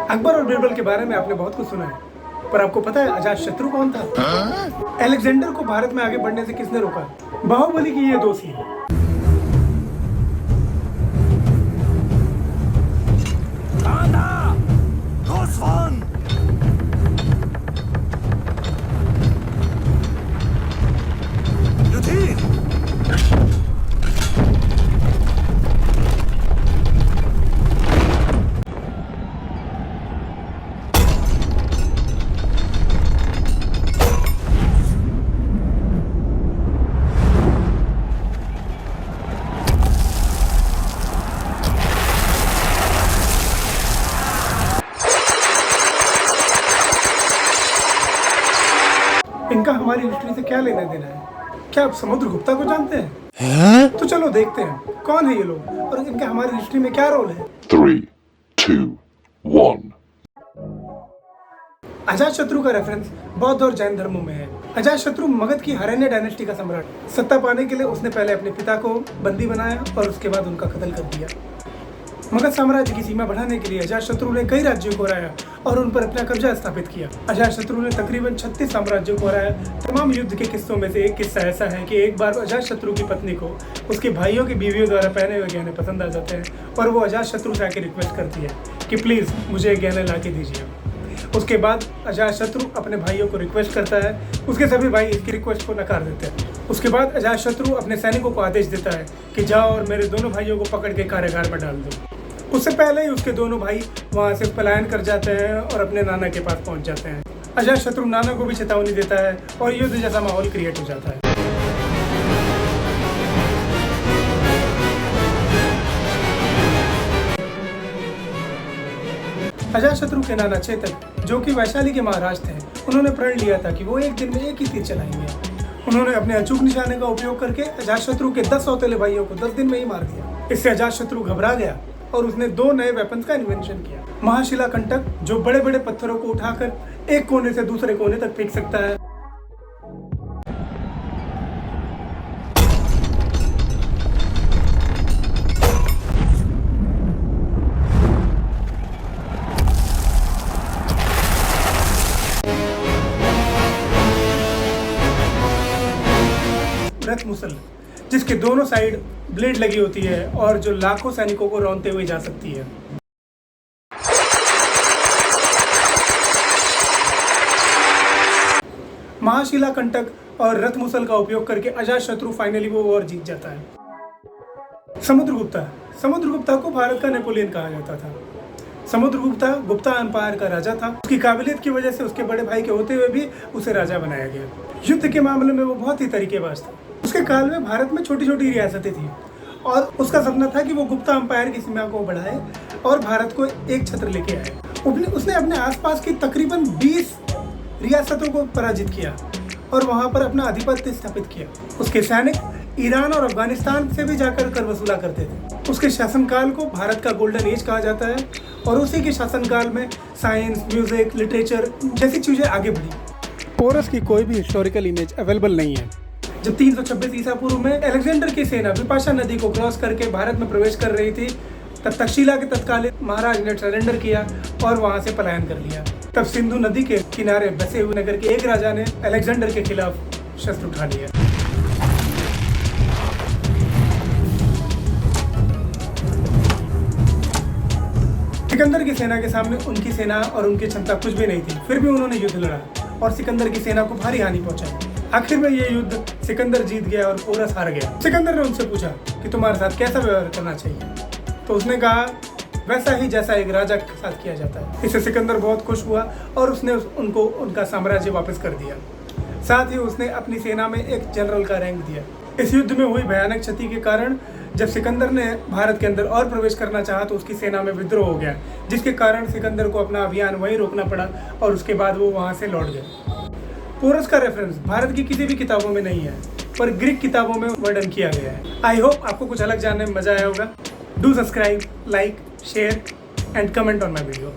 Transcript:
अकबर और बीरबल के बारे में आपने बहुत कुछ सुना है, पर आपको पता है अजातशत्रु कौन था? अलेक्जेंडर को भारत में आगे बढ़ने से किसने रोका? बाहुबली की ये दोषी है। इनका हमारी हिस्ट्री से क्या लेना देना है? क्या आप समुद्रगुप्ता को जानते हैं? तो चलो देखते हैं कौन है ये लोग और इनका हमारी हिस्ट्री में क्या रोल है। 3, 2, 1। अजातशत्रु का रेफरेंस बौद्ध और जैन धर्मों में है। अजातशत्रु मगध की हरण्य डायनेस्टी का सम्राट। सत्ता पाने के लिए उसने पहले अपने पिता को बंदी बनाया और उसके बाद उनका कत्ल कर दिया। मगध साम्राज्य की सीमा बढ़ाने के लिए अजातशत्रु ने कई राज्यों को हराया और उन पर अपना कब्जा स्थापित किया। अजातशत्रु ने तकरीबन 36 साम्राज्यों को हराया। तमाम युद्ध के किस्सों में से एक किस्सा ऐसा है कि एक बार अजातशत्रु की पत्नी को उसके भाइयों की बीवियों द्वारा पहने हुए गहने पसंद आ जाते हैं और वो अजातशत्रु से आके रिक्वेस्ट करती है कि प्लीज़ मुझे गहने ला के दीजिए। उसके बाद अजातशत्रु अपने भाइयों को रिक्वेस्ट करता है, उसके सभी भाई इसकी रिक्वेस्ट को नकार देते हैं। उसके बाद अजातशत्रु अपने सैनिकों को आदेश देता है कि जाओ और मेरे दोनों भाइयों को पकड़ के कारागार में डाल दो। उससे पहले ही उसके दोनों भाई वहां से पलायन कर जाते हैं और अपने नाना के पास पहुंच जाते हैं। अजातशत्रु नाना को भी चेतावनी देता है और युद्ध जैसा माहौल क्रिएट हो जाता है। अजातशत्रु के नाना चेतक, जो कि वैशाली के महाराज थे, उन्होंने प्रण लिया था कि वो एक दिन में एक ही तीर चलाएंगे। उन्होंने अपने अचूक निशाने का उपयोग करके अजातशत्रु के 10 सौतेले भाइयों को 10 दिन में ही मार दिया। इससे अजातशत्रु घबरा गया और उसने 2 नए वेपन्स का इन्वेंशन किया। महाशिला कंटक, जो बड़े बड़े पत्थरों को उठाकर एक कोने से दूसरे कोने तक फेंक सकता है। रथ मुसल, जिसके दोनों साइड ब्लेड लगी होती है और जो लाखों सैनिकों को रौंदते हुए जा सकती है। महाशिला कंटक और रथ मुसल का उपयोग करके अजातशत्रु फाइनली वो वॉर जीत जाता है। समुद्रगुप्ता को भारत का नेपोलियन कहा जाता था। समुद्रगुप्ता गुप्ता एम्पायर का राजा था। उसकी काबिलियत की वजह से उसके बड़े भाई के होते हुए भी उसे राजा बनाया गया। युद्ध के मामले में वो बहुत ही तरीकेबाज था। उसके काल में भारत में छोटी छोटी रियासतें थी और उसका सपना था कि वो गुप्ता एम्पायर की सीमा को बढ़ाए और भारत को एक छत्र लेके आए। उसने अपने आसपास की तकरीबन 20 रियासतों को पराजित किया और वहां पर अपना आधिपत्य स्थापित किया। उसके सैनिक ईरान और अफगानिस्तान से भी जाकर कर वसूला करते थे। उसके शासनकाल को भारत का गोल्डन एज कहा जाता है और उसी के शासनकाल में साइंस, म्यूजिक, लिटरेचर जैसी चीजें आगे बढ़ी। पोरस की कोई भी हिस्टोरिकल इमेज अवेलेबल नहीं है। जब 326 ईसा पूर्व में अलेक्जेंडर की सेना विपाशा नदी को क्रॉस करके भारत में प्रवेश कर रही थी, तब तक्षशिला के तत्कालीन महाराज ने सरेंडर किया और वहां से पलायन कर लिया। तब सिंधु नदी के किनारे बसे हुए नगर के एक राजा ने अलेक्जेंडर के खिलाफ शस्त्र उठा लिया। सिकंदर की सेना के सामने उनकी सेना और उनकी क्षमता कुछ भी नहीं थी, फिर भी उन्होंने युद्ध लड़ा और सिकंदर की सेना को भारी हानि पहुंचाई। आखिर में ये युद्ध सिकंदर जीत गया और पोरस हार गया। सिकंदर ने उनसे पूछा कि तुम्हारे साथ कैसा व्यवहार करना चाहिए, तो उसने कहा वैसा ही जैसा एक राजा के साथ किया जाता है। इससे सिकंदर बहुत खुश हुआ और उसने उनको उनका साम्राज्य वापस कर दिया। साथ ही उसने अपनी सेना में एक जनरल का रैंक दिया। इस युद्ध में हुई भयानक क्षति के कारण जब सिकंदर ने भारत के अंदर और प्रवेश करना चाहा तो उसकी सेना में विद्रोह हो गया, जिसके कारण सिकंदर को अपना अभियान वहीं रोकना पड़ा और उसके बाद वो वहां से लौट गए। पोरस का रेफरेंस भारत की किसी भी किताबों में नहीं है, पर ग्रीक किताबों में वर्णन किया गया है। आई होप आपको कुछ अलग जानने में मजा आया होगा। Do subscribe, like, share and comment on my video.